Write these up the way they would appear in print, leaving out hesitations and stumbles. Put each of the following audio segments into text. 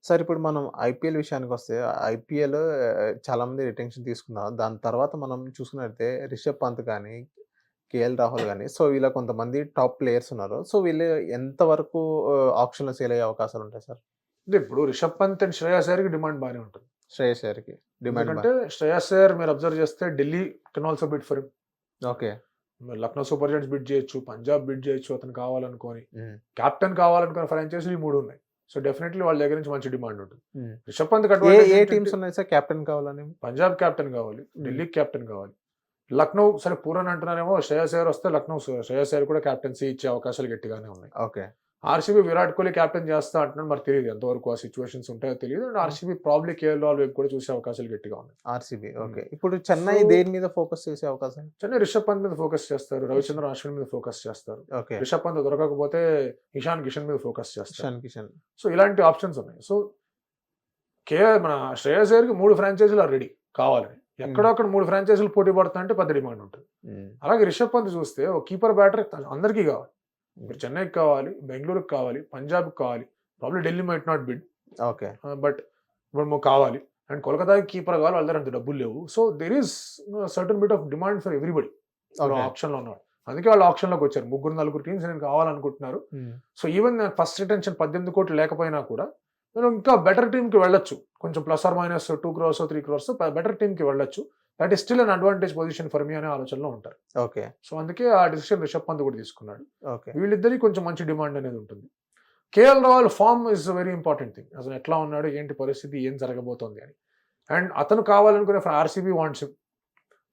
Sir ఇప్పుడు మనం IPL విషయానికొస్తే ఐపీఎల్ చాలామంది రిటెన్షన్ తీసుకున్నారు. దాని తర్వాత మనం చూసుకున్నట్టయితే రిషబ్ పంత్ గానీ, కేఎల్ రాహుల్ గానీ, సో ఇలా కొంతమంది టాప్ ప్లేయర్స్ ఉన్నారు. సో వీళ్ళు ఎంత వరకు ఆక్షన్‌లో సేల్ అయ్యే అవకాశాలుంటాయి సార్? అంటే ఇప్పుడు రిషబ్ పంత్ అండ్ శ్రేయస్ అయ్యర్‌కి డిమాండ్ బానే ఉంటుంది. శ్రేయస్ అయ్యర్‌కి డిమాండ్ ఎందుకంటే శ్రేయస్ అయ్యర్ మీరు అబ్జర్వ్ చేస్తే Delhi can also bid for him. Okay. Lucknow super giants bid చేయొచ్చు, పంజాబ్ బిడ్ చేయొచ్చు అతను కావాలనుకోని. హ్మ్. కెప్టెన్ కావాలనుకున్న ఫ్రాంచైజీలు ఈ 3 ఉన్నాయి. సో డెఫినెట్‌లీ వాళ్ళ దగ్గర నుంచి మంచి డిమాండ్ ఉంటుంది. హ్మ్. రిషబ్ పంత్‌కి ఏ అడ్వాంటేజ్ ఏ ఏంటంటే టీమ్స్ ఉన్నాయి సార్ కెప్టెన్ కావాలని? పంజాబ్ కెప్టెన్ కావాలి, ఢిల్లీకి కెప్టెన్ కావాలి. లక్నో సరే పూరన్ అంటున్నారేమో శ్రేయస్ అయ్యర్ వస్తే లక్నో శ్రేయస్ అయ్యర్ కూడా కెప్టెన్సీ ఇచ్చే అవకాశాలు గట్టిగానే ఉన్నాయి. Okay. RCB Virat Kohli captain చేస్తా అంటున్నాడు. మరి తెలియదు ఎంతవరకు ఆ సిచ్యువేషన్స్ ఉంటాయో తెలియదు. And RCB probably KL Rahul వైపు కూడా చూసే అవకాశాలు గట్టిగా ఉన్నాయి. RCB okay. ఇప్పుడు చెన్నై సో దేని మీద ఫోకస్ చేసే అవకాశం? చెన్నై రిషబ్ పంత్ మీద ఫోకస్ చేస్తారు, రవిచంద్రన్ అశ్విన్ మీద ఫోకస్ చేస్తారు. ఓకే. రిషబ్ పంత్ దొరకకపోతే ఇషాన్ కిషన్ మీద ఫోకస్ చేస్తారు. ఇషాన్ కిషన్. సో ఇలాంటి ఆప్షన్స్ ఉన్నాయి. సో మన శ్రేయస్ అయ్యర్‌కి 3 ఫ్రాంచైజీలు రెడీ కావాలని. ఎక్కడో అక్కడ 3 ఫ్రాంచైజీలు పోటీ పడుతుంటే పెద్ద డిమాండ్ ఉంటుంది. అలాగే రిషబ్ పంత్ చూస్తే ఒక కీపర్ బ్యాటర్ అందరికీ కావాలి. ఇప్పుడు చెన్నైకి కావాలి, బెంగళూరుకి కావాలి, పంజాబ్కి కావాలి, probably Delhi might not bid. Okay. But ఇప్పుడు కావాలి. అండ్ కోల్కతాకి కీపర్ కావాలి, వాళ్ళ దగ్గర అంత డబ్బులు లేవు. So there is certain bit of demand for everybody ఆప్షన్లో ఉన్నాడు. అందుకే వాళ్ళు ఆప్షన్లోకి వచ్చారు. 3-4 టీమ్స్ నేను కావాలనుకుంటున్నారు. సో ఈవెన్ ఫస్ట్ రిటెన్షన్ 18 కోట్లు లేకపోయినా కూడా నేను ఇంకా బెటర్ టీమ్కి వెళ్ళొచ్చు. కొంచెం plus or minus 2 crores 3 crores better టీమ్కి వెళ్ళొచ్చు. That is still an advantage position for me అనే ఆలోచనలో ఉంటారు. ఓకే. సో అందుకే ఆ డిసిషన్ రిషబ్ పంత్ కూడా తీసుకున్నాడు. ఓకే. వీళ్ళిద్దరికి కొంచెం మంచి డిమాండ్ అనేది ఉంటుంది. KL Rahul form is very important thing. అసలు ఎట్లా ఉన్నాడు, ఏంటి పరిస్థితి, ఏం జరగబోతోంది అని. అండ్ అతను కావాలనుకునే ఆర్సీబీ వాంట్స్ హిమ్.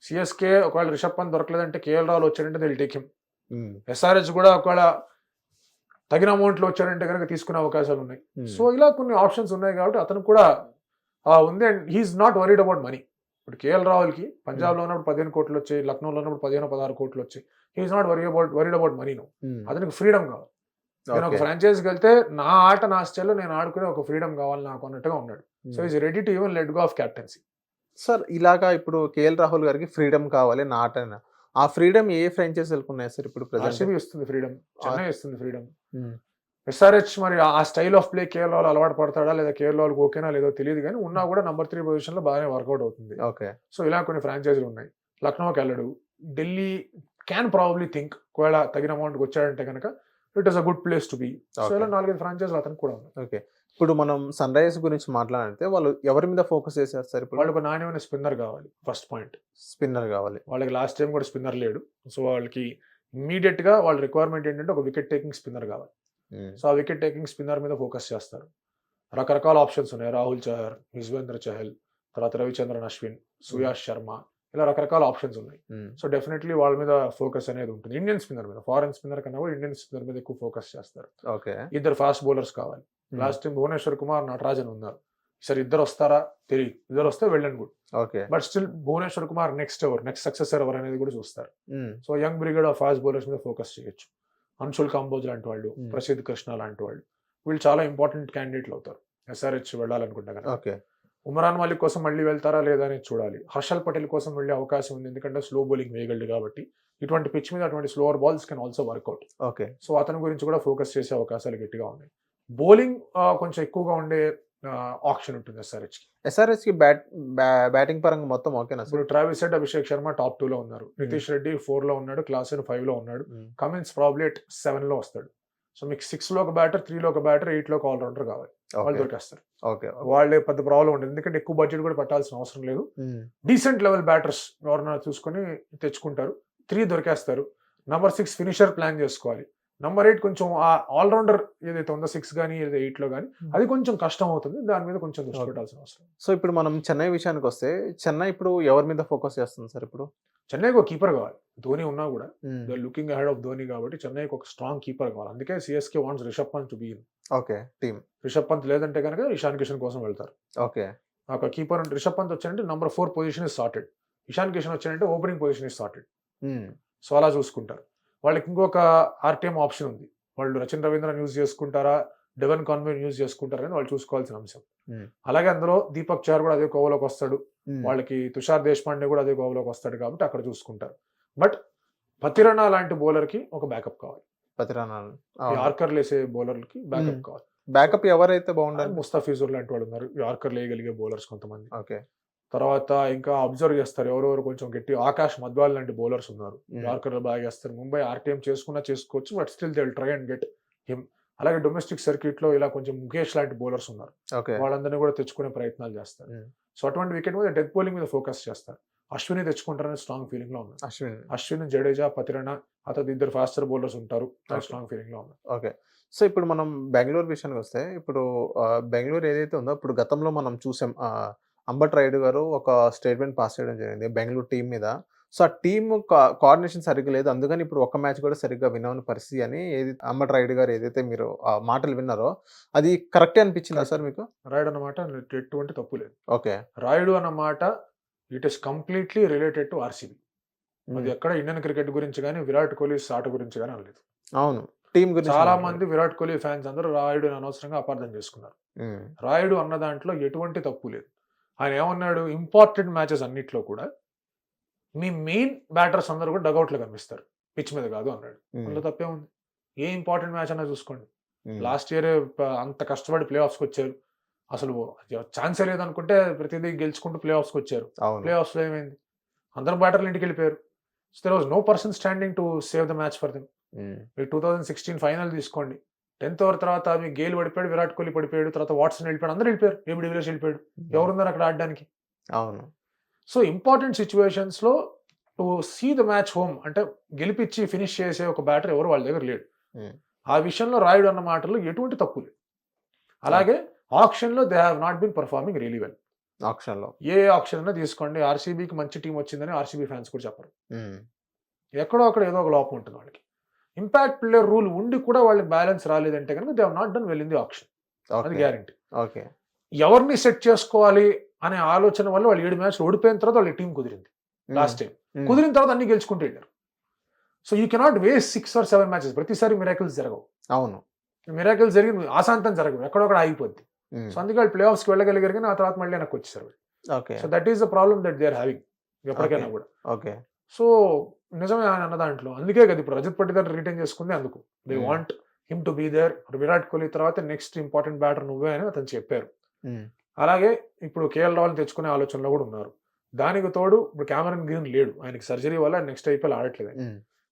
సిఎస్కే ఒకవేళ రిషబ్ పంత్ దొరకలేదంటే కేఎల్ రాహుల్ వచ్చాడంటే దిల్ టేక్ హిమ్. ఎస్ఆర్హెచ్ కూడా ఒకవేళ తగిన అమౌంట్లో వచ్చాడంటే కనుక తీసుకునే అవకాశాలు ఉన్నాయి. సో ఇలా కొన్ని ఆప్షన్స్ ఉన్నాయి కాబట్టి అతను కూడా ఉంది. And he is not worried about money. ఇప్పుడు కేఎల్ రాహుల్కి పంజాబ్లో ఉన్నప్పుడు 15 కోట్లు వచ్చాయి, లక్నోలో ఉన్నప్పుడు 15-16 కోట్లు వచ్చాయి. He is not worried about money. అతనికి ఫ్రీడమ్ కావాలి. నేను ఒక ఫ్రాంచైజీకి వెళ్తే నా ఆట నా స్టైల్లో నేను ఆడుకునే ఒక ఫ్రీడమ్ కావాలి నాకు అన్నట్టుగా ఉన్నాడు. So is ready to even let go of captaincy. Sir ఇలాగా ఇప్పుడు కేఎల్ రాహుల్ గారికి ఫ్రీడమ్ కావాలి నా ఆట. ఆ ఫ్రీడమ్ ఏ ఫ్రాంచైజీలకు ఉన్నాయి సార్ ఇప్పుడు? ఆర్సీబీ ఇస్తుంది ఫ్రీడమ్, చెన్నై ఇస్తుంది ఫ్రీడమ్. ఎస్ఆర్హెచ్ మరి ఆ style of play KL Rahul అలవాటు పడతాడా లేదా కేఎల్ రాహుల్ ఓకేనా లేదో తెలియదు, కానీ ఉన్నా కూడా నంబర్ 3 పొజిషన్లో బాగానే వర్కౌట్ అవుతుంది. ఓకే. సో ఇలా కొన్ని ఫ్రాంచైజీలు ఉన్నాయి. లక్నోకి వెళ్ళడు. ఢిల్లీ క్యాన్ ప్రాబబ్లీ థింక్ ఒకవేళ తగిన అమౌంట్కి వచ్చాడంటే కనుక it is a good place to be. So ఇలా 4-5 ఫ్రాంచైజీలు అతనికి కూడా ఉన్నాయి. ఓకే. ఇప్పుడు మనం సన్ రైజర్స్ గురించి మాట్లాడితే వాళ్ళు ఎవరి మీద ఫోకస్ చేశారు సార్ ఇప్పుడు? వాళ్ళకి నాణ్యమైన స్పిన్నర్ కావాలి. ఫస్ట్ పాయింట్ స్పిన్నర్ కావాలి. వాళ్ళకి లాస్ట్ టైం కూడా స్పిన్నర్ లేడు. సో వాళ్ళకి ఇమ్మీడియట్ గా వాళ్ళ రిక్వైర్మెంట్ ఏంటంటే ఒక వికెట్ టేకింగ్ స్పిన్నర్ కావాలి. సో ఆ వికెట్ టేకింగ్ స్పిన్నర్ మీద ఫోకస్ చేస్తారు. రకరకాల ఆప్షన్స్ ఉన్నాయి. రాహుల్ చహర్, యుజ్వేంద్ర చహల్, తర్వాత రవిచంద్రన్ అశ్విన్, సుయాష్ శర్మ, ఇలా రకరకాల ఆప్షన్స్ ఉన్నాయి. సో డెఫినెట్లీ వాళ్ళ మీద ఫోకస్ అనేది ఉంటుంది. ఇండియన్ స్పిన్నర్ మీద, ఫారెన్ స్పిన్నర్ కన్నా కూడా ఇండియన్ స్పిన్నర్ మీద ఎక్కువ ఫోకస్ చేస్తారు. ఓకే. ఇద్దరు ఫాస్ట్ బౌలర్స్ కావాలి. లాస్ట్ టైం భువనేశ్వర్ కుమార్, నటరాజన్ ఉన్నారు. సరే ఇద్దరు వస్తారా తెలియదు. ఇద్దరు వస్తే well and good. Okay. But still Bhuvneshwar Kumar next successor ఎవరు అనేది కూడా చూస్తారు. So young brigade of fast bowlers మీద ఫోకస్ చేయొచ్చు. అన్షుల్ కాంబోజ్ లాంటి వాళ్ళు, ప్రసిద్ధ్ కృష్ణ లాంటి వాళ్ళు, వీళ్ళు చాలా ఇంపార్టెంట్ క్యాండిడేట్లు అవుతారు ఎస్ఆర్హెచ్ వెళ్ళాలనుకుంటా కదా. ఓకే. ఉమరాన్ మలిక్ కోసం మళ్ళీ వెళ్తారా లేదా అనేది చూడాలి. హర్షల్ పటేల్ కోసం వెళ్ళే అవకాశం ఉంది, ఎందుకంటే స్లో బౌలింగ్ వేయగలడు కాబట్టి. ఇటువంటి పిచ్ మీద అటువంటి slower balls can also work out. Okay. So అతని గురించి కూడా ఫోకస్ చేసే అవకాశాలు గట్టిగా ఉన్నాయి. బౌలింగ్ కొంచెం ఎక్కువగా ఉండే ఆప్షన్ ఉంటుంది ఎస్ఆర్హెచ్ కి బ్యాటింగ్ పరంగా మొత్తం ఓకేనా? ఇప్పుడు Travis head, Abhishek Sharma top 2 లో ఉన్నారు. నితీష్ రెడ్డి 4 లో ఉన్నాడు. క్లాసెన్ 5 లో ఉన్నాడు. కమిన్స్ ప్రాబ్లీ 7 లో వస్తాడు. సో మీకు 6 లో ఒక బ్యాటర్, 3 లో ఒక బ్యాటర్, 8 లో ఒక ఆల్రౌండర్ కావాలి. వాళ్ళు దొరికేస్తారు. వాళ్ళే పెద్ద ప్రాబ్లం ఉండదు, ఎందుకంటే ఎక్కువ బడ్జెట్ కూడా పెట్టాల్సిన అవసరం లేదు. డీసెంట్ లెవెల్ బ్యాటర్స్ ఎవరైనా చూసుకొని తెచ్చుకుంటారు. 3 దొరికేస్తారు. నంబర్ 6 ఫినిషర్ ప్లాన్ చేసుకోవాలి. నంబర్ 8 కొంచెం ఆల్రౌండర్ ఏదైతే ఉందో 6 కానీ 8 లో కానీ అది కొంచెం కష్టం అవుతుంది. దాని మీద కొంచెం దృష్టి పెట్టాల్సిన అవసరం. సో ఇప్పుడు మనం చెన్నై విషయానికి వస్తే, చెన్నై ఇప్పుడు ఎవరి మీద ఫోకస్ చేస్తుంది సార్? ఇప్పుడు చెన్నైకి ఒక కీపర్ కావాలి. ధోని ఉన్నా కూడా they looking ahead of Dhoni కాబట్టి చెన్నైకి ఒక స్ట్రాంగ్ కీపర్ కావాలి. అందుకే CSK wants Rishabh Pant to be in. Okay. Team Rishabh Pant లేదంటే కనుక ఇషాన్ కిషన్ కోసం వెళ్తారు. ఓకే. ఒక కీపర్ రిషబ్ పంత్ వచ్చాడంటే number 4 position is sorted. Ishan Kishan వచ్చాడంటే opening position is sorted. So అలా చూసుకుంటారు. వాళ్ళకి ఇంకొక ఆర్టీఎం ఆప్షన్ ఉంది. వాళ్ళు రచిన్ రవీంద్రన్ యూజ్ చేసుకుంటారా, డెవెన్ కాన్వే యూజ్ చేసుకుంటారని వాళ్ళు చూసుకోవాల్సిన అంశం. అలాగే అందులో దీపక్ చహర్ కూడా అదే కోవలోకి వస్తాడు. వాళ్ళకి తుషార్ దేశపాండే కూడా అదే కోవలోకి వస్తాడు కాబట్టి అక్కడ చూసుకుంటారు. బట్ పతిరణ లాంటి బౌలర్ కి ఒక బ్యాకప్ కావాలి. పతిరణ ఆర్కర్ లేసే బౌలర్లకి బ్యాకప్ కావాలి. బ్యాకప్ ఎవరైతే బాగుండాలి? ముస్తాఫిజుర్ లాంటి వాళ్ళు ఉన్నారు, యార్కర్ వేయగలిగే బౌలర్స్ కొంతమంది. ఓకే. తర్వాత ఇంకా అబ్జర్వ్ చేస్తారు ఎవరెవరు కొంచెం గట్టి, ఆకాష్ మద్వాల్ లాంటి బౌలర్స్ ఉన్నారు, యార్కర్లు బాగా చేస్తారు. ముంబై ఆర్టీఎం చేసుకోవచ్చు, but still they will try and get him. అలాగే డొమెస్టిక్ సర్క్యూట్ లో ఇలా కొంచెం ముఖేష్ లాంటి బౌలర్స్ ఉన్నారు, ఓకే. వాళ్ళందరినీ కూడా తెచ్చుకునే ప్రయత్నాలు చేస్తారు. సో అటువంటి వికెట్ మీద డెత్ బౌలింగ్ మీద ఫోకస్ చేస్తారు. అశ్విని తెచ్చుకుంటారని స్ట్రాంగ్ ఫీలింగ్ లో ఉంది. అశ్విన్, జడేజా, పతిరణ, అతను ఇద్దరు ఫాస్టర్ బౌలర్స్ ఉంటారు, స్ట్రాంగ్ ఫీలింగ్ లో ఉంది. ఓకే. సో ఇప్పుడు మనం బెంగళూరు విషయానికి వస్తే, ఇప్పుడు బెంగళూరు ఏదైతే ఉందో, ఇప్పుడు గతంలో మనం చూసాం అంబట్ రాయుడు గారు ఒక స్టేట్మెంట్ పాస్ చేయడం జరిగింది బెంగళూరు టీం మీద. సో ఆ టీమ్ కోఆర్డినేషన్ సరిగ్గా లేదు, అందుకని ఇప్పుడు ఒక్క మ్యాచ్ కూడా సరిగ్గా వినవని పరిస్థితి అని అంబట్ రాయుడు గారు ఏదైతే మీరు ఆ మాటలు విన్నారో, అది కరెక్టే అనిపించిందా సార్ మీకు? రాయుడు అన్నమాట ఎటువంటి తప్పు లేదు. ఓకే. రాయుడు అన్నమాట it is completely related to RCB. అది ఎక్కడ ఇండియన్ క్రికెట్ గురించి కానీ విరాట్ కోహ్లీ ఆట గురించి కానీ అనలేదు. అవును, టీం గురించి. చాలా మంది విరాట్ కోహ్లీ ఫ్యాన్స్ అందరూ రాయుడు అనవసరంగా అపార్థం చేసుకున్నారు. రాయుడు అన్న దాంట్లో ఎటువంటి తప్పు లేదు. ఆయన ఏమన్నాడు, ఇంపార్టెంట్ మ్యాచెస్ అన్నిట్లో కూడా మీ మెయిన్ బ్యాటర్స్ అందరూ కూడా డగౌట్లో కనిపిస్తారు, పిచ్ మీద కాదు అన్నాడు. అందులో తప్పే ఉంది? ఏ ఇంపార్టెంట్ మ్యాచ్ అన్నా చూసుకోండి. లాస్ట్ ఇయర్ అంత కష్టపడి ప్లే ఆఫ్స్కి వచ్చారు, అసలు ఛాన్సే లేదనుకుంటే ప్రతిదీ గెలుచుకుంటూ ప్లే ఆఫ్స్కి వచ్చారు. ప్లే ఆఫ్స్లో ఏమైంది? అందరు బ్యాటర్లు ఇంటికి వెళ్ళిపోయారు. So there was no person standing to save the match for them. మీరు 2016 ఫైనల్ తీసుకోండి, 10th ఓవర్ తర్వాత మీకు గేల్ పడిపోయాడు, విరాట్ కోహ్లీ పడిపోయాడు, తర్వాత వాట్సన్ వెళ్ళిపోయాడు, అందరూ వెళ్ళిపోయారు, ఏబి డివిలియర్స్ వెళ్ళిపోయాడు, ఎవరున్నారు అక్కడ ఆడడానికి? అవును. సో ఇంపార్టెంట్ సిచ్యువేషన్స్ లో to see the match home అంటే గెలిపించి ఫినిష్ చేసే ఒక బ్యాటర్ ఎవరు వాళ్ళ దగ్గర లేడు. ఆ విషయంలో రాయుడు అన్న మాటలు ఎటువంటి తప్పు లేదు. అలాగే ఆక్షన్ లో they have not been performing really well. Auction లో ఏ ఆక్షన్ అయినా తీసుకోండి, ఆర్సీబీకి మంచి టీం వచ్చిందని ఆర్సీబీ ఫ్యాన్స్ కూడా చెప్పరు. ఎక్కడో అక్కడ ఏదో ఒక లోపం ఉంటుంది వాళ్ళకి. ఇంపాక్ట్ ప్లేయర్ రూల్ ఉండి కూడా వాళ్ళకి బ్యాలెన్స్ రాలేదంటే కనుక they have not done well in the auction, అది గ్యారంటీ. ఓకే. ఎవరిని సెట్ చేసుకోవాలి అనే ఆలోచన వల్ల వాళ్ళు 7 మ్యాచ్లు ఓడిపోయిన తర్వాత వాళ్ళ టీం కుదిరింది. లాస్ట్ టైం కుదిరిన తర్వాత అన్ని గెలుచుకుంటూ వెళ్ళారు. So you cannot waste 6 or 7 matches. ప్రతిసారి మిరాకిల్స్ జరగవు. అవును, మిరాకిల్స్ జరిగి ఆశాంతం జరగవు, ఎక్కడొక్కడ ఆగిపోద్ది. సో అందుకే వాళ్ళు ప్లే ఆఫ్స్కి వెళ్ళగలిగారు, కానీ ఆ తర్వాత మళ్ళీ నాకు వచ్చేసారు. So that is the problem that they are having ఎప్పటికైనా కూడా. ఓకే. సో నిజమే ఆయన అన్న దాంట్లో, అందుకే కదా ఇప్పుడు రజత్ పటిదార్ రిటైన్ చేసుకుంది అందుకు. They want him to be there. Virat Kohli తర్వాత నెక్స్ట్ ఇంపార్టెంట్ బ్యాటర్ నువ్వే అని అతను చెప్పారు. అలాగే ఇప్పుడు కేఎల్ రాహుల్ తెచ్చుకునే ఆలోచనలో కూడా ఉన్నారు. దానికి తోడు ఇప్పుడు క్యామరన్ గ్రీన్ లేడు, ఆయనకి సర్జరీ వల్ల నెక్స్ట్ ఐపీఎల్ ఆడట్లేదు.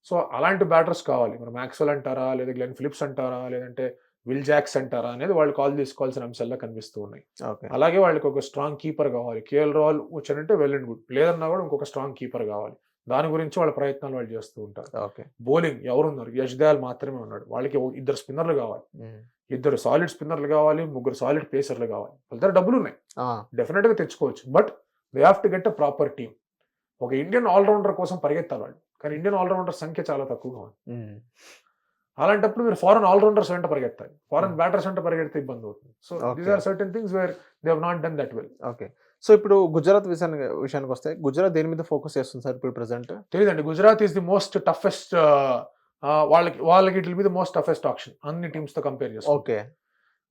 సో అలాంటి బ్యాటర్స్ కావాలి. మరి మ్యాక్స్వెల్ అంటారా, లేదా గ్లెన్ ఫిలిప్స్ అంటారా, లేదంటే విల్ జాక్స్ అంటారా అనేది వాళ్ళు కాల్ తీసుకోవాల్సిన అంశాల్లో కనిపిస్తూ ఉన్నాయి. అలాగే వాళ్ళకి ఒక స్ట్రాంగ్ కీపర్ కావాలి. కేఎల్ రాహుల్ వచ్చారంటే వెల్ అండ్ గుడ్, లేదన్నా కూడా ఇంకొక స్ట్రాంగ్ కీపర్ కావాలి. దాని గురించి వాళ్ళ ప్రయత్నాలు వాళ్ళు చేస్తూ ఉంటారు. బౌలింగ్ ఎవరున్నారు? యష్ దయాల్ మాత్రమే ఉన్నాడు. వాళ్ళకి 2 స్పిన్నర్లు కావాలి, 2 సాలిడ్ స్పిన్నర్లు కావాలి, 3 సాలిడ్ పేసర్లు కావాలి. వాళ్ళ దగ్గర డబ్బులు ఉన్నాయి, డెఫినెట్ గా తెచ్చుకోవచ్చు. But they have to get a proper team. ఒక ఇండియన్ ఆల్రౌండర్ కోసం పరిగెత్తాలి వాళ్ళు, కానీ ఇండియన్ ఆల్రౌండర్ సంఖ్య చాలా తక్కువగా ఉంది. అలాంటప్పుడు మీరు ఫారెన్ ఆల్రౌండర్స్ వెంట పరిగెత్తాలి, ఫారెన్ బ్యాటర్స్ వెంట పరిగెడితే ఇబ్బంది అవుతుంది. So these are certain things where they have not done that well. Okay. So ఇప్పుడు గుజరాత్ విషయానికి వస్తే, గుజరాత్ దేని మీద ఫోకస్ చేస్తుంది సార్ ఇప్పుడు ప్రెసెంట్? తెలియదండి. Gujarat is the most toughest, వాళ్ళకి it will be the most toughest option అన్ని టీమ్స్ తో కంపేర్ చేస్తే. ఓకే.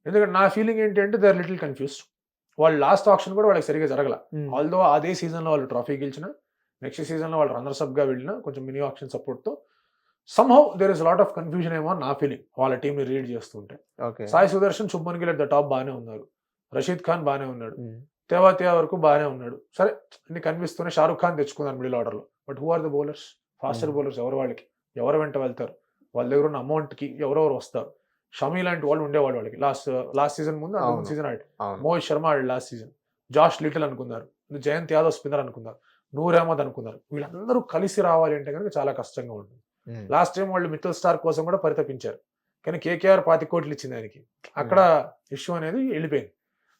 ఎందుకంటే నా ఫీలింగ్ ఏంటి అంటే దే ఆర్ లిటిల్ కన్ఫ్యూజ్డ్. వాళ్ళు లాస్ట్ ఆప్షన్ కూడా వాళ్ళకి సరిగా జరగల. ఆల్దో అదే సీజన్ లో వాళ్ళు ట్రోఫీ గెలిచిన, నెక్స్ట్ సీజన్ లో వాళ్ళు రన్నర్స్ అప్ గా వెళ్ళిన, కొంచెం మినీ ఆప్షన్ సపోర్ట్ తో somehow there is a lot of confusion ఏమో నా ఫీలింగ్ వాళ్ళ టీమ్ ని రీడ్ చేస్తుంటే. Sai Sudarshan, Shubman Gill at the top బాగానే ఉన్నారు, రషీద్ ఖాన్ బాగానే ఉన్నాడు, తేవాతియా వరకు బాగానే ఉన్నాడు. సరే అన్ని కనిపిస్తూనే షారుఖ్ ఖాన్ తెచ్చుకున్నారు మిడిల్ ఆర్డర్ లో. But who are the bowlers? Faster bowlers ఎవరు? వాళ్ళకి ఎవరు వెంట వెళ్తారు? వాళ్ళ దగ్గర ఉన్న అమౌంట్ కి ఎవరెవరు వస్తారు? షమీ లాంటి వాళ్ళు ఉండేవాళ్ళు వాళ్ళకి లాస్ట్ సీజన్ ముందు, సీజన్ ఆడి మోహిత్ శర్మ ఆడి లాస్ట్ సీజన్, జాష్ లిటిల్ అనుకున్నారు, జయంత్ యాదవ్ స్పిన్నర్ అనుకున్నారు, నూర్ అహ్మద్ అనుకున్నారు. వీళ్ళందరూ కలిసి రావాలి అంటే కనుక చాలా కష్టంగా ఉంటుంది. లాస్ట్ టైం వాళ్ళు మిత్తల్ స్టార్ కోసం కూడా పరితపించారు, కానీ కేకేఆర్ 25 కోట్లు ఇచ్చింది ఆయనకి. అక్కడ ఇష్యూ అనేది వెళ్ళిపోయింది.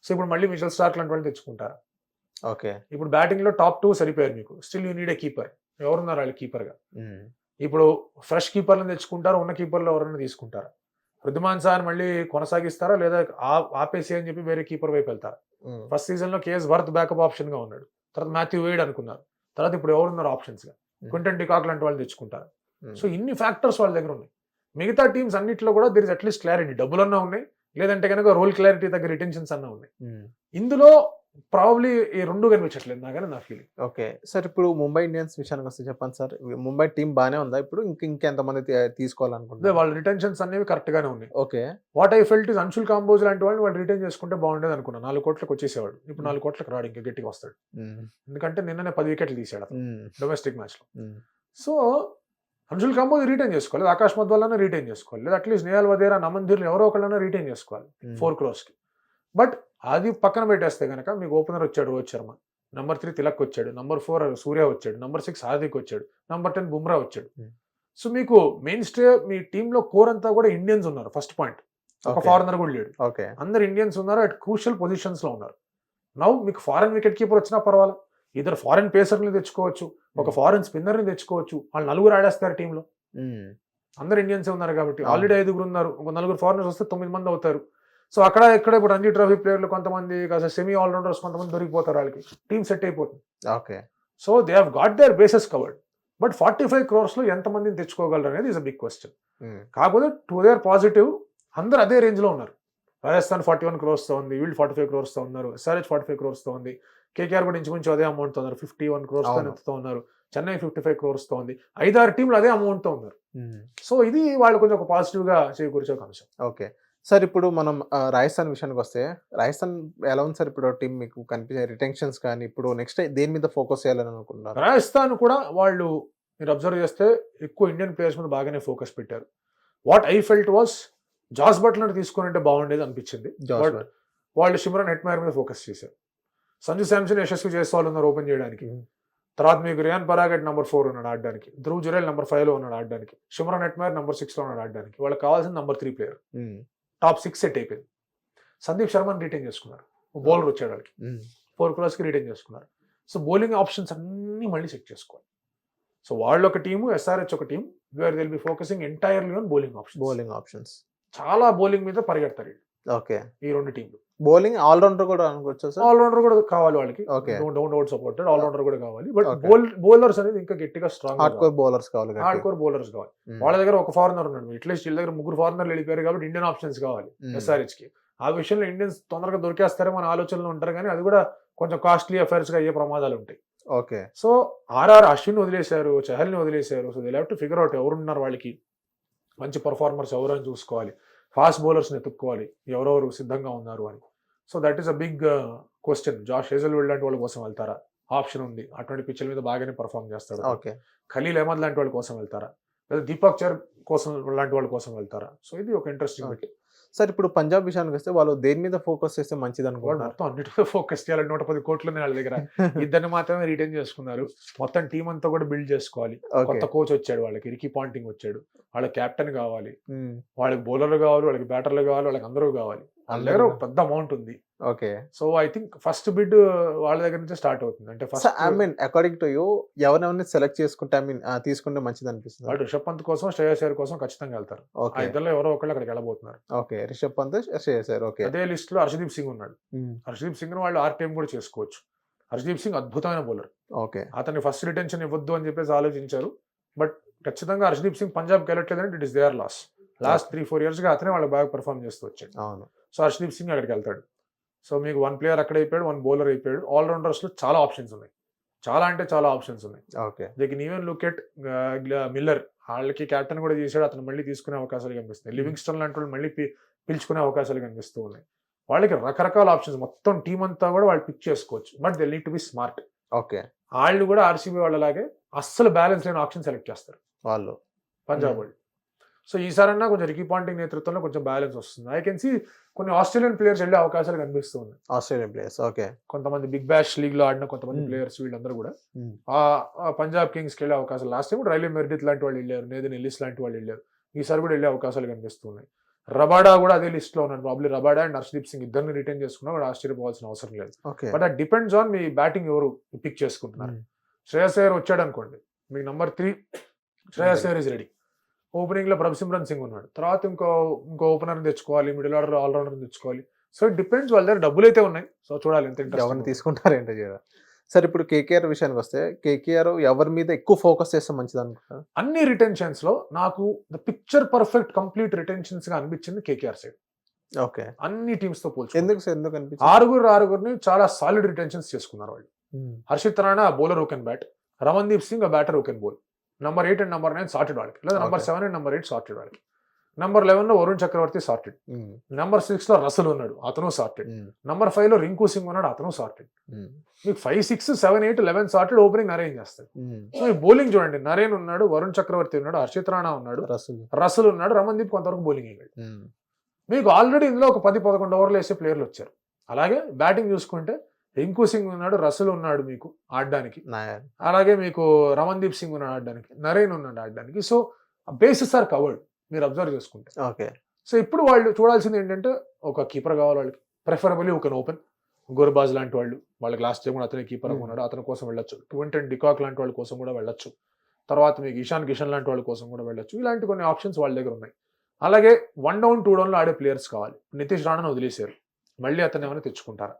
సో ఇప్పుడు మళ్ళీ మిచెల్ స్టార్క్ లాంటి వాళ్ళు తెచ్చుకుంటారా? ఓకే. ఇప్పుడు బ్యాటింగ్ లో టాప్ 2 సరిపోయారు మీకు, still you need a keeper. ఎవరున్నారు వాళ్ళు కీపర్ గా? ఇప్పుడు ఫ్రెష్ కీపర్లను తెచ్చుకుంటారా, ఉన్న కీపర్లు ఎవరైనా తీసుకుంటారా? వృద్ధిమాన్ సార్ మళ్ళీ కొనసాగిస్తారా, లేదా ఆపేసి అని చెప్పి వేరే కీపర్ వైపు వెళ్తారా? ఫస్ట్ సీజన్ లో కేఎస్ వర్త్ బ్యాకప్ ఆప్షన్ గా ఉన్నాడు, తర్వాత మాథ్యూ వేడ్ అనుకున్నారు, తర్వాత ఇప్పుడు ఎవరున్నారు ఆప్షన్స్ గా? క్వింటన్ డికాక్ లాంటి వాళ్ళు తెచ్చుకుంటారు. సో ఇన్ని ఫ్యాక్టర్స్ వాళ్ళ దగ్గర ఉన్నాయి. మిగతా టీమ్స్ అన్నింటిలో కూడా దేర్ ఇస్ అట్లీస్ట్ క్లారిటీ, డబ్బులన్నా ఉన్నాయి, లేదంటే కనుక రోల్ క్లారిటీ దగ్గర రిటెన్షన్స్ అన్నా ఉన్నాయి. ఇందులో ప్రాబబ్లీ ఈ 2 కనిపించట్లేదు నాకని నా ఫీలింగ్. ఓకే. సార్ ఇప్పుడు ముంబై ఇండియన్స్ విషయానికొస్తే చెప్పండి సార్. ముంబై టీమ్ బానే ఉందా ఇప్పుడు? ఇంకెంతమంది అదే తీసుకోవాలనుకుంటున్నారు? వాళ్ళ రిటెన్షన్స్ అనేవి కరెక్ట్ గానే ఉన్నాయి. Okay. What I felt is Anshul Kamboj లాంటి వాళ్ళని వాళ్ళు రిటైన్ చేసుకుంటే బాగుండేది అనుకున్నా. 4 కోట్లకు వచ్చేసేవాడు. ఇప్పుడు 4 కోట్లకు రాడు, ఇంకా గట్టిగా వస్తాడు. హ్మ్. ఎందుకంటే నిన్ననే 10 వికెట్లు తీసాడు హ్మ్. డొమెస్టిక్ మ్యాచ్ లో. హ్మ్. సో అంశుల్ కాంబోజ్ రిటైన్ చేసుకోవాలి, ఆకాశ్ మధ్వాలన్నా రిటైన్ చేసుకోవాలి, లేదా అట్లీస్ట్ నేహల్ వదేరా, నమన్ధీర్ ఎవరో ఒకళ్ళన్నా రిటైన్ చేసుకోవాలి 4 crores కి. బట్ అది పక్కన పెట్టేస్తే కనుక మీకు ఓపెనర్ వచ్చాడు రోహిత్ శర్మ, నంబర్ 3 తిలక్ వచ్చాడు, నంబర్ 4 సూర్య వచ్చాడు, నంబర్ 6 హార్దిక్ వచ్చాడు, నంబర్ 10 బుమ్రా వచ్చాడు. సో మీకు మెయిన్ స్టే మీ టీంలో కోర్ అంతా కూడా ఇండియన్స్ ఉన్నారు. ఫస్ట్ పాయింట్, ఒక Okay. ఫారినర్ కూడా లేడు. ఓకే. అందరు ఇండియన్స్ ఉన్నారు, అట్ క్రూషియల్ పొజిషన్స్ లో ఉన్నారు. నౌ మీకు ఫారెన్ వికెట్ కీపర్ వచ్చినా పర్వాలా, ఇద్దరు ఫారెన్ పేసర్ని తెచ్చుకోవచ్చు, ఒక ఫారెన్ స్పిన్నర్ ని తెచ్చుకోవచ్చు, వాళ్ళు 4 ఆడేస్తారు టీంలో. హ్మ్. అందరు ఇండియన్స్ ఉన్నారు కాబట్టి అవును. ఆల్రెడీ 5 ఉన్నారు, ఒక 4 ఫారినర్స్ వస్తే 9 మంది అవుతారు. సో అక్కడ ఇక్కడ ఇప్పుడు రంజీ ట్రోఫీ ప్లేయర్లు కొంతమంది, కాస్త సెమీ ఆల్రౌండర్స్ కొంతమంది దొరికిపోతారు, వాళ్ళకి టీం సెట్ అయిపోతుంది. Okay. So they have got their bases covered. But 45 crores లో ఎంతమందిని తెచ్చుకోగలరు అనేది ఇస్ అ బిగ్ క్వశ్చన్. హ్మ్. కాకపోతే టు దేర్ పాజిటివ్ అందరూ అదే రేంజ్ లో ఉన్నారు. రాజస్థాన్ 41 crores తో ఉంది, వీళ్ళు 45 crores తో ఉన్నారు, SRH 45 crores తో ఉంది, కేకేఆర్ కూడా ఇంచుమించు అదే అమౌంట్ తో ఉన్నారు, 51 crores తో అవును. ఎత్తుతో ఉన్నారు, చెన్నై 55 crores తో ఉంది, 5-6 టీంలు అదే అమౌంట్ తో ఉన్నారు. హ్మ్. సో ఇది వాళ్ళు కొంచెం ఒక పాజిటివ్ గా చేకూర్చే ఒక అంశం. ఓకే. సార్ ఇప్పుడు మనం రాజస్థాన్ విషయానికొస్తే, రాజస్థాన్ ఎలా ఉంది సార్ ఇప్పుడు టీమ్ మీకు కనిపించే రిటెన్షన్స్ కానీ, ఇప్పుడు నెక్స్ట్ దేని మీద ఫోకస్ చేయాలని అనుకుంటున్నారు? రాజస్థాన్ కూడా వాళ్ళు మీరు అబ్జర్వ్ చేస్తే ఎక్కువ ఇండియన్ ప్లేయర్స్ మీద బాగానే ఫోకస్ పెట్టారు. What I felt was Jos Buttler తీసుకుని అంటే బాగుండేది అనిపించింది. Jos but Buttler. వాళ్ళు సిమ్రన్ హెట్మైర్ మీద ఫోకస్ చేశారు. సంజు శాంసన్ యశస్వి జైస్వాల్ ఉన్నారు ఓపెన్ చేయడానికి. హ్మ్. తర్వాత మీకు రియాన్ పరాగ్ at నంబర్ 4 ఉన్నాడు ఆడడానికి, ధ్రువ్ జురేల్ నంబర్ 5 లో ఉన్నాడు ఆడడానికి, సిమ్రన్ హెట్మైర్ నంబర్ 6 లో ఉన్నాడు ఆడడానికి. వాళ్ళకి కావాల్సిన నంబర్ 3 ప్లేయర్, హ్మ్. టాప్ 6 సెట్ అయిపోయింది. సందీప్ శర్మని రిటైన్ చేసుకున్నారు, బౌలర్ వచ్చాడు వాళ్ళకి, హ్మ్. 4 crores కి రిటైన్ చేసుకున్నారు. సో బౌలింగ్ ఆప్షన్స్ అన్ని మళ్ళీ సెట్ చేసుకోవాలి. సో వాళ్ళు ఒక టీము, SRH ఒక team, where they'll be focusing entirely on bowling options. Bowling options. చాలా బౌలింగ్ మీద పరిగెడతారు వీళ్ళు, ఓకే. ఈ 2 టీంలు. బౌలింగ్ ఆల్రౌండర్ కూడా అనుకోవచ్చా సార్? ఆల్రౌండర్ కూడా కావాలి వాళ్ళకి, okay. Don't out supported allrounder కూడా కావాలి. But Okay. బౌలర్స్ అనేది ఇంకా గట్టిగా స్ట్రాంగ్ హార్డ్ కోర్ బౌలర్స్ కావాలి హార్డ్ గట్టిగా. కోర్ బౌలర్స్ కావాలి. హ్మ్. వాళ్ళ దగ్గర ఒక ఫారినర్ ఉన్నాడు, అట్లీస్ట్ వీళ్ళ దగ్గర 3 ఫారినర్లు వెళ్ళిపోయారు కాబట్టి ఇండియన్ ఆప్షన్స్ కావాలి హ్మ్. SRH కి. ఆ విషయంలో ఇండియన్స్ తొందరగా దొరికేస్తారో మన ఆలోచనలో ఉంటారు, కానీ అది కూడా కొంచెం కాస్ట్లీ అఫైర్స్ గా అయ్యే ప్రమాదాలు ఉంటాయి. ఓకే. సో అశ్విన్ వదిలేశారు, చహల్ని వదిలేశారు. So they have to figure out ఎవరున్నారు వాళ్ళకి, మంచి పర్ఫార్మర్స్ ఎవరు అని చూసుకోవాలి, ఫాస్ట్ బౌలర్స్ని ఎత్తుక్కోవాలి, ఎవరెవరు సిద్ధంగా ఉన్నారు అని. So that is a big question. Josh Hazlewood లాంటి వాళ్ళ కోసం వెళ్తారా? ఆప్షన్ ఉంది, అటువంటి పిచ్ల మీద బాగానే పర్ఫామ్ చేస్తాడు. ఓకే. ఖలీల్ అహ్మద్ లాంటి వాళ్ళ కోసం వెళ్తారా, లేదా దీపక్ చర్ కోసం లాంటి వాళ్ళ కోసం వెళ్తారా? సో ఇది ఒక ఇంట్రెస్టింగ్ బిట్. సార్ ఇప్పుడు పంజాబ్ విషయానికి వస్తే వాళ్ళు దేని మీద ఫోకస్ చేస్తే మంచిది వాళ్ళు అనుకుంటున్నారు? మొత్తం అన్నిటి మీద ఫోకస్ చేయాలి. 110 కోట్లు ఉన్నాయి వాళ్ళ దగ్గర, ఇద్దరిని మాత్రమే రిటైన్ చేసుకున్నారు. మొత్తం టీం అంతా కూడా బిల్డ్ చేసుకోవాలి. ఓకే. కొత్త కోచ్ వచ్చాడు వాళ్ళకి, రికీ పాంటింగ్ వచ్చాడు, వాళ్ళ కెప్టెన్ కావాలి, హ్మ్. వాళ్ళకి బౌలర్లు కావాలి, వాళ్ళకి బ్యాటర్లు కావాలి, వాళ్ళకి అందరూ కావాలి. వాళ్ళ దగ్గర ఒక పెద్ద అమౌంట్ ఉంది. Okay. So I think first bid వాళ్ళ దగ్గర నుంచి స్టార్ట్ అవుతుంది. అంటే so first I mean according to you ఎవరెవరిని సెలెక్ట్ చేసుకుంటే తీసుకుంటే మంచిది అనిపిస్తుంది? వాళ్ళు రిషబ్ పంత్ కోసం, శ్రేయస్ అయ్యర్ కోసం ఖచ్చితంగా వెళ్తారు. ఆ ఓకే. ఇద్దరులో ఎవరో ఒకళ్ళు అక్కడికి వెళ్ళబోతున్నారు. ఓకే. రిషబ్ పంత్, శ్రేయస్ అయ్యర్. ఓకే. అదే లిస్ట్ లో హర్షదీప్ సింగ్ ఉన్నాడు. హ్మ్. హర్షదీప్ సింగ్ వాళ్ళు ఆర్టీఎం కూడా చేసుకోవచ్చు. హర్షదీప్ సింగ్ అద్భుతమైన బౌలర్. ఓకే. అతన్ని ఫస్ట్ రిటెన్షన్ ఇవ్వద్దు అని చెప్పేసి ఆలోచించారు. బట్ ఖచ్చితంగా హర్షదీప్ సింగ్ పంజాబ్కి వెళ్ళట్లేదంటే it is their loss. Last 3-4 years గా అతనే వాళ్ళకి బాగా పర్ఫామ్ చేస్తూ వచ్చాడు. అవును. సో హర్షదీప్ సింగ్ అక్కడికి వెళ్తాడు. సో మీకు 1 ప్లేయర్ అక్కడ అయిపోయాడు, 1 బౌలర్ అయిపోయాడు. ఆల్రౌండర్స్ లో చాలా ఆప్షన్స్ ఉన్నాయి, చాలా అంటే చాలా ఆప్షన్స్ ఉన్నాయి. Okay. They can even look at Miller, వాళ్ళకి కెప్టెన్ కూడా చేశాడు, అతను మళ్ళీ తీసుకునే అవకాశాలు కనిపిస్తున్నాయి. లివింగ్స్టన్ లాంటి వాళ్ళు మళ్ళీ పిలుచుకునే అవకాశాలు కనిపిస్తూ ఉన్నాయి. వాళ్ళకి రకరకాల ఆప్షన్స్, మొత్తం టీం అంతా కూడా వాళ్ళు పిక్ చేసుకోవచ్చు. But they need to be smart. Okay. వాళ్ళు కూడా ఆర్సీబీ వాళ్ళలాగే అస్సలు బ్యాలెన్స్ లేని ఆప్షన్ సెలెక్ట్ చేస్తారు వాళ్ళు పంజాబ్ వాళ్ళు. సో ఈసారన్నా కొంచెం రికీ పాంటింగ్ నేతృత్వంలో కొంచెం బ్యాలెన్స్ వస్తుంది. ఐ కెన్ సీ కొన్ని ఆస్ట్రేలియన్ ప్లేయర్స్ వెళ్ళే అవకాశాలు కనిపిస్తూ ఉన్నాయి. Australian players. ఓకే. కొంతమంది బిగ్ బ్యాష్ లీగ్ లో ఆడిన కొంతమంది ప్లేయర్స్ వీళ్ళందరూ కూడా ఆ పంజాబ్ కింగ్స్ కి వెళ్ళే అవకాశాలు. లాస్ట్ టైం రైలే మెర్డిత్ లాంటి వాళ్ళు వెళ్ళారు, నేదన్ ఎల్లిస్ లాంటి వాళ్ళు వెళ్ళారు. ఈసారి కూడా వెళ్ళే అవకాశాలు కనిపిస్తున్నాయి. రబాడా కూడా అదే లిస్ట్ లో ఉన్నాడు. Probably Rabada and Harshdeep Singh ఇద్దరిని రిటైన్ చేసుకున్నా కూడా ఆశ్చర్యపోవాల్సిన అవసరం లేదు. ఓకే. బట్ అది డిపెండ్స్ ఆన్ మీ బ్యాటింగ్ ఎవరు పిక్ చేసుకుంటున్నారు. శ్రేయస్ అయ్యర్ వచ్చాడు అనుకోండి, మీకు number 3 Shreyas Iyer is ready. Opening లో ప్రభసిమ్రన్ సింగ్ ఉన్నాడు, తర్వాత ఇంకో ఓపెనర్ తెచ్చుకోవాలి, మిడిల్ ఆర్డర్ ఆల్రౌండర్ తెచ్చుకోవాలి. సో ఇట్ డిపెండ్స్, వాళ్ళ దగ్గర డబ్బులు అయితే ఉన్నాయి. సో చూడాలి ఎంత ఎవరిని ఇంట్రెస్ట్ తీసుకుంటారు ఏంటో చూడాలి. సార్ ఇప్పుడు కేకేఆర్ విషయానికి వస్తే, కేకేఆర్ ఎవరి మీద ఎక్కువ ఫోకస్ చేస్తే మంచిది అనుకుంటారు? అన్ని రిటెన్షన్స్ లో నాకు the picture perfect complete retentions గా అనిపించింది కేకేఆర్ సైడ్. ఓకే. అన్ని టీమ్స్ తో పోల్చుకుంటే. ఎందుకు అనిపించింది? ఆరుగురిని చాలా సాలిడ్ రిటెన్షన్స్ చేసుకున్నారు వాళ్ళు. Harshit Rana bowler who can bat, Ramandeep Singh batter who can bowl. Number 8 and number 9 sorted వాళ్ళకి, లేదా నంబర్ 7 అండ్ నంబర్ 8 సార్టెడ్ వాళ్ళకి. నంబర్ 11 లో వరుణ్ చక్రవర్తి సార్టెడ్. నంబర్ 6 లో రసల్ ఉన్నాడు, అతను సార్టెడ్. నంబర్ 5 లో రింకు సింగ్ ఉన్నాడు, అతను సార్టెడ్. మీకు 5, 6, 7, 8, 11 సార్టెడ్. ఓపెనింగ్ నరేన్ చేస్తాడు. సో ఈ బౌలింగ్ చూడండి, నరేన్ ఉన్నాడు, వరుణ్ చక్రవర్తి ఉన్నాడు, హర్షిత్ రాణా ఉన్నాడు, రసల్ ఉన్నాడు, రమన్దీప్ కొంతవరకు బౌలింగ్ అయ్యాడు. మీకు ఆల్రెడీ ఇందులో ఒక 10-11 ఓవర్లు వేసే ప్లేయర్లు వచ్చారు. అలాగే బ్యాటింగ్ చూసుకుంటే రింకు సింగ్ ఉన్నాడు, రసల్ ఉన్నాడు మీకు ఆడడానికి, అలాగే మీకు రమన్దీప్ సింగ్ ఉన్నాడు ఆడడానికి, నరేన్ ఉన్నాడు ఆడడానికి. సో బేసిస్ ఆర్ కవర్డ్ మీరు అబ్జర్వ్ చేసుకుంటే. ఓకే. సో ఇప్పుడు వాళ్ళు చూడాల్సింది ఏంటంటే ఒక కీపర్ కావాలి వాళ్ళకి, ప్రిఫరబుల్లీ ఒక ఓపెన్. గుర్బాజ్ లాంటి వాళ్ళు, వాళ్ళకి లాస్ట్ టైం కూడా అతనే కీపర్ ఉన్నాడు, అతని కోసం వెళ్ళొచ్చు. క్వింటన్ డికాక్ లాంటి వాళ్ళ కోసం కూడా వెళ్ళొచ్చు. తర్వాత మీకు ఇషాన్ కిషన్ లాంటి వాళ్ళ కోసం కూడా వెళ్ళొచ్చు. ఇలాంటి కొన్ని ఆప్షన్స్ వాళ్ళ దగ్గర ఉన్నాయి. అలాగే 1 down 2 down లో ఆడే ప్లేయర్స్ కావాలి. నితీష్ రాణాను వదిలేశారు, మళ్ళీ అతన్ని ఏమైనా తెచ్చుకుంటారా?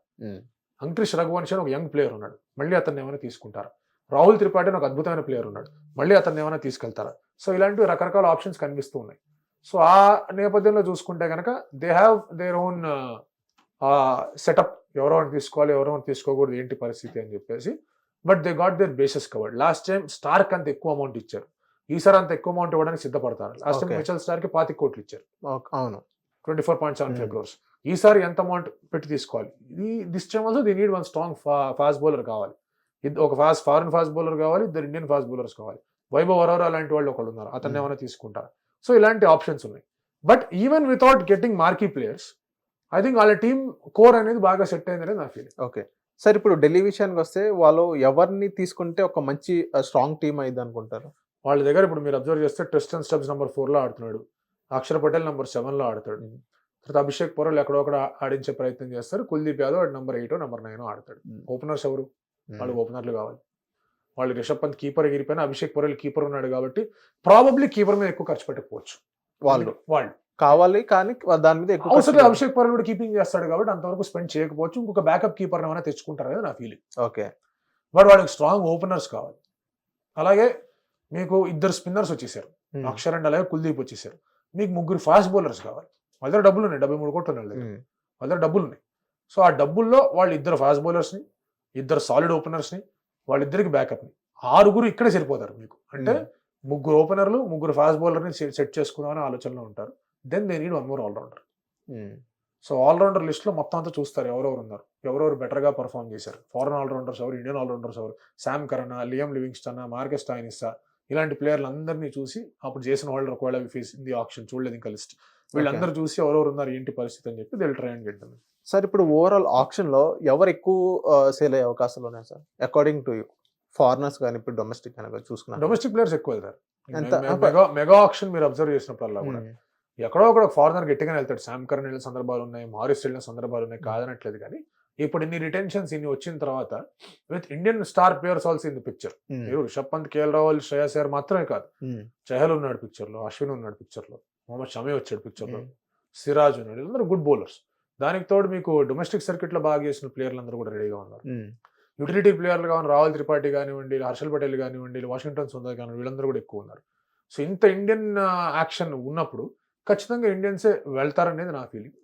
అంక్రిష్ రఘువంశీ అని ఒక యంగ్ ప్లేయర్ ఉన్నాడు, మళ్ళీ అతన్ని ఏమైనా తీసుకుంటారా? రాహుల్ త్రిపాఠి అని ఒక అద్భుతమైన ప్లేయర్ ఉన్నాడు, మళ్ళీ అతన్ని ఏమైనా తీసుకెళ్తారా? సో ఇలాంటివి రకరకాల ఆప్షన్స్ కనిపిస్తూ ఉన్నాయి. సో ఆ నేపథ్యంలో చూసుకుంటే కనుక they have their own setup. ఎవరో తీసుకోవాలి, ఎవరో తీసుకోకూడదు, ఏంటి పరిస్థితి అని చెప్పేసి. But they got their bases covered. Last time Starc అంత ఎక్కువ అమౌంట్ ఇచ్చారు, ఈసారి అంత ఎక్కువ అమౌంట్ ఇవ్వడానికి సిద్ధపడతారు. లాస్ట్ టైం మిచెల్ స్టార్క్ 25 కోట్లు ఇచ్చారు, అవును, 24.75 crores. ఈసారి ఎంత అమౌంట్ పెట్టి తీసుకోవాలి? This time also they need 1 strong fast bowler కావాలి. ఒక ఫారెన్ ఫాస్ట్ బౌలర్ కావాలి, 2 ఇండియన్ ఫాస్ట్ బౌలర్స్ కావాలి. వైభవ్ వరోరా లాంటి వాళ్ళు ఒకళ్ళు ఉన్నారు, అతన్ని ఏమైనా తీసుకుంటారు. సో ఇలాంటి ఆప్షన్స్ ఉన్నాయి. But even without getting marquee players, I think వాళ్ళ టీమ్ కోర్ అనేది బాగా సెట్ అయింది అనేది నా ఫీలింగ్. ఓకే సార్, ఇప్పుడు ఢిల్లీ విషయానికి వస్తే వాళ్ళు ఎవరిని తీసుకుంటే ఒక మంచి స్ట్రాంగ్ టీమ్ అయింది అనుకుంటారు? వాళ్ళ దగ్గర ఇప్పుడు మీరు అబ్జర్వ్ చేస్తే ట్రిస్టన్ స్టబ్స్ నంబర్ 4 లో ఆడుతున్నాడు, అక్షర్ పటేల్ నంబర్ 7 లో ఆడతాడు, తర్వాత అభిషేక్ పొరల్ ఎక్కడో అక్కడ ఆడించే ప్రయత్నం చేస్తారు, కుల్దీప్ యాదవ్ నంబర్ 8 నంబర్ 9 ఆడతాడు. ఓపెనర్స్ ఎవరు? వాళ్ళు ఓపెనర్లు కావాలి. వాళ్ళు రిషబ్ పంత్ కీపర్ ఎగిరిపోయినా అభిషేక్ పొరల్ కీపర్ ఉన్నాడు కాబట్టి ప్రాబబ్లీ కీపర్ మీద ఎక్కువ ఖర్చు పెట్టకపోవచ్చు. వాళ్ళు కావాలి కానీ దాని మీద ఎక్కువ అవసరం. అభిషేక్ పొరల్ కూడా కీపింగ్ చేస్తాడు కాబట్టి అంతవరకు స్పెండ్ చేయకపోవచ్చు. ఇంకొక బ్యాకప్ కీపర్ ఏమైనా తెచ్చుకుంటారు కదా నా ఫీలింగ్. ఓకే. బట్ వాళ్ళకి స్ట్రాంగ్ ఓపెనర్స్ కావాలి. అలాగే మీకు 2 స్పిన్నర్స్ వచ్చేసారు, అక్షర్ అండ్ అలాగే కుల్దీప్ వచ్చేసారు. మీకు 3 ఫాస్ట్ బౌలర్స్ కావాలి. వాళ్ళ దగ్గర డబ్బులు ఉన్నాయి, 73 కోట్లు ఉన్నాయి వాళ్ళ దగ్గర డబ్బులు ఉన్నాయి. సో ఆ డబ్బుల్లో వాళ్ళు 2 ఫాస్ట్ బౌలర్స్ని, 2 సాలిడ్ ఓపెనర్స్ని, వాళ్ళిద్దరికి బ్యాకప్ని, 6 ఇక్కడే సరిపోతారు మీకు. అంటే 3 ఓపెనర్లు, 3 ఫాస్ట్ బౌలర్ని సెట్ చేసుకుందామని ఆలోచనలో ఉంటారు. Then they need 1 more allrounder. So allrounder లిస్ట్లో మొత్తం అంతా చూస్తారు ఎవరెవరు ఉన్నారు, ఎవరెవరు బెటర్గా పర్ఫామ్ చేశారు. ఫారెన్ ఆల్రౌండర్స్ ఎవరు, ఇండియన్ ఆల్రౌండర్స్ ఎవరు, Sam Curran, Liam Livingstone, Marcus Stoinis, ఇలాంటి ప్లేయర్లు అందరినీ చూసి అప్పుడు చేసిన వాళ్ళు ఒకవేళ ఫేస్ ఇన్ ది ఆప్షన్ చూడలేదు ఇంకా లిస్ట్, వీళ్ళందరూ చూసి ఎవరెవరు ఉన్నారు ఏంటి పరిస్థితి అని చెప్పి they will try and get them. Sir ఇప్పుడు ఓవరాల్ ఆప్షన్ లో ఎవరు ఎక్కువ సేల్ అయ్యే అవకాశాలు ఉన్నాయి sir according to you? Foreigners కానీ ఇప్పుడు డొమెస్టిక్ కానీ చూసుకున్నారు. డొమెస్టిక్ ప్లేయర్స్ ఎక్కువ వెళ్తారు. మెగా ఆప్షన్ మీరు అబ్జర్వ్ చేసినప్పుడల్లా కూడా ఎక్కడో ఒక ఫారినర్ గట్టిగానే వెళ్తాడు. శామ్ కరన్ వెళ్ళిన సందర్భాలు ఉన్నాయి, మారిస్ వెళ్ళిన సందర్భాలు ఉన్నాయి, కాదనట్లేదు. కానీ ఇప్పుడు ఇన్ని రిటెన్షన్స్ ఇన్ని వచ్చిన తర్వాత with Indian star players also in the picture. మీరు రిషబ్ పంత్, కేఎల్ రాహుల్, శ్రేయస్ అయ్యర్ మాత్రమే కాదు, చహల్ ఉన్నాడు పిక్చర్ లో, అశ్విన్ ఉన్నాడు పిక్చర్ లో, మొహమ్మద్ షమి వచ్చాడు పిక్చర్ లో, సిరాజ్ ఉన్నాడు, వీళ్ళందరూ గుడ్ బౌలర్స్. దానికి తోడు మీకు డొమెస్టిక్ సర్క్యూట్ లో బాగా చేసిన ప్లేయర్లు అందరూ కూడా రెడీగా ఉన్నారు. యూటిలిటీ ప్లేయర్లు కావాలి, రాహుల్ త్రిపాఠి కానివ్వండి, హర్షల్ పటేల్ కానివ్వండి, వాషింగ్టన్ సుందర్ కానివ్వండి, వీళ్ళందరూ కూడా ఎక్కువ ఉన్నారు. సో ఇంత ఇండియన్ యాక్షన్ ఉన్నప్పుడు ఖచ్చితంగా ఇండియన్సే వెళ్తారనేది నా ఫీలింగ్.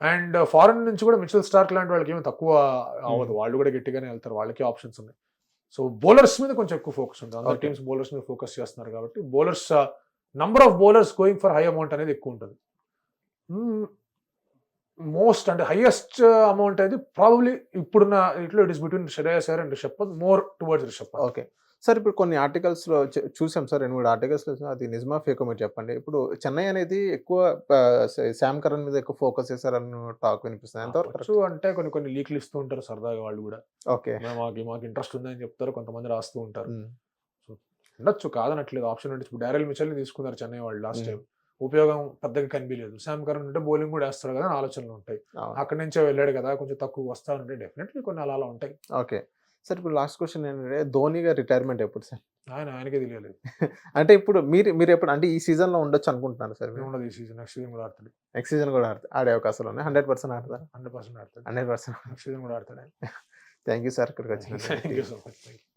అండ్ ఫారెన్ నుంచి కూడా మిచెల్ స్టార్క్ లాంటి వాళ్ళకి ఏమో తక్కువ అవ్వదు, వాళ్ళు కూడా గట్టిగానే వెళ్తారు, వాళ్ళకి ఆప్షన్స్ ఉన్నాయి. సో బౌలర్స్ మీద కొంచెం ఎక్కువ ఫోకస్ ఉంది, అందరు టీమ్స్ బౌలర్స్ మీద ఫోకస్ చేస్తున్నారు కాబట్టి bowlers number of bowlers going for high amount అనేది ఎక్కువ ఉంటుంది. మోస్ట్ అంటే హైయెస్ట్ అమౌంట్ అనేది ప్రాబబ్లీ ఇప్పుడున్న ఇట్లో it is between Shreyas Iyer and Rishabh Pant, more towards Rishabh Pant. Okay sir, ఇప్పుడు కొన్ని ఆర్టికల్స్ లో చూసాం సార్, 2-3 ఆర్టికల్స్ లో, అది నిజమా ఫేకో మీరు చెప్పండి. ఇప్పుడు చెన్నై అనేది ఎక్కువ శామ్ కరన్ మీద ఎక్కువ ఫోకస్ చేశారని టాక్ వినిపిస్తుంది, ఎంతవరకు అంటే కొన్ని లీక్లు ఇస్తూ ఉంటారు సరదాగా వాళ్ళు కూడా. ఓకే, మాకు ఇంట్రెస్ట్ ఉందని చెప్తారు, కొంతమంది రాస్తూ ఉంటారు. ఉండొచ్చు, కాదనట్లేదు. ఆప్షన్ అంటే ఇప్పుడు డారెల్ మిచెల్ ని తీసుకున్నారు చెన్నై వాళ్ళు లాస్ట్ టైం, ఉపయోగం పెద్దగా కనిపించలేదు. శామ్ కరన్ అంటే బౌలింగ్ కూడా వేస్తాడు కదా ఆలోచనలు ఉంటాయి, అక్కడి నుంచే వెళ్ళాడు కదా, కొంచెం తక్కువ వస్తా ఉంటే డెఫినెట్లీ కొన్ని అలా ఉంటాయి. ఓకే సార్, ఇప్పుడు లాస్ట్ క్వశ్చన్ ఏంటంటే ధోని గారి రిటైర్మెంట్ ఎప్పుడు సార్? ఆయనకే తెలియలేదు. అంటే ఇప్పుడు మీరు ఎప్పుడు అంటే ఈ సీజన్ లో ఉండొచ్చు అనుకుంటున్నారు సార్? ఉండదు ఈ సీజన్, నెక్స్ట్ సీజన్ కూడా ఆడతాడు. నెక్స్ట్ సీజన్ కూడా ఆడే అవకాశాలు ఉన్నాయి. 100% ఆడతారు. 100% ఆడతాడు. 100% నెక్స్ట్ సీజన్ కూడా ఆడతాడు. థ్యాంక్ యూ సార్, ఇక్కడికి వచ్చిన.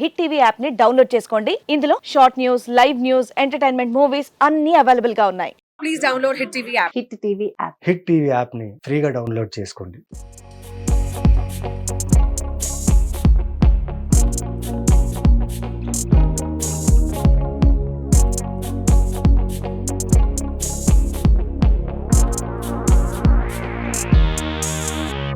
హిట్ టీవీ యాప్ ని డౌన్లోడ్ చేసుకోండి. ఇందులో short news, live news, entertainment, movies అన్ని అవైలబుల్ గా ఉన్నాయి. please download Hit TV app. Hit TV app. Hit TV యాప్ని ఫ్రీగా డౌన్లోడ్ చేసుకోండి.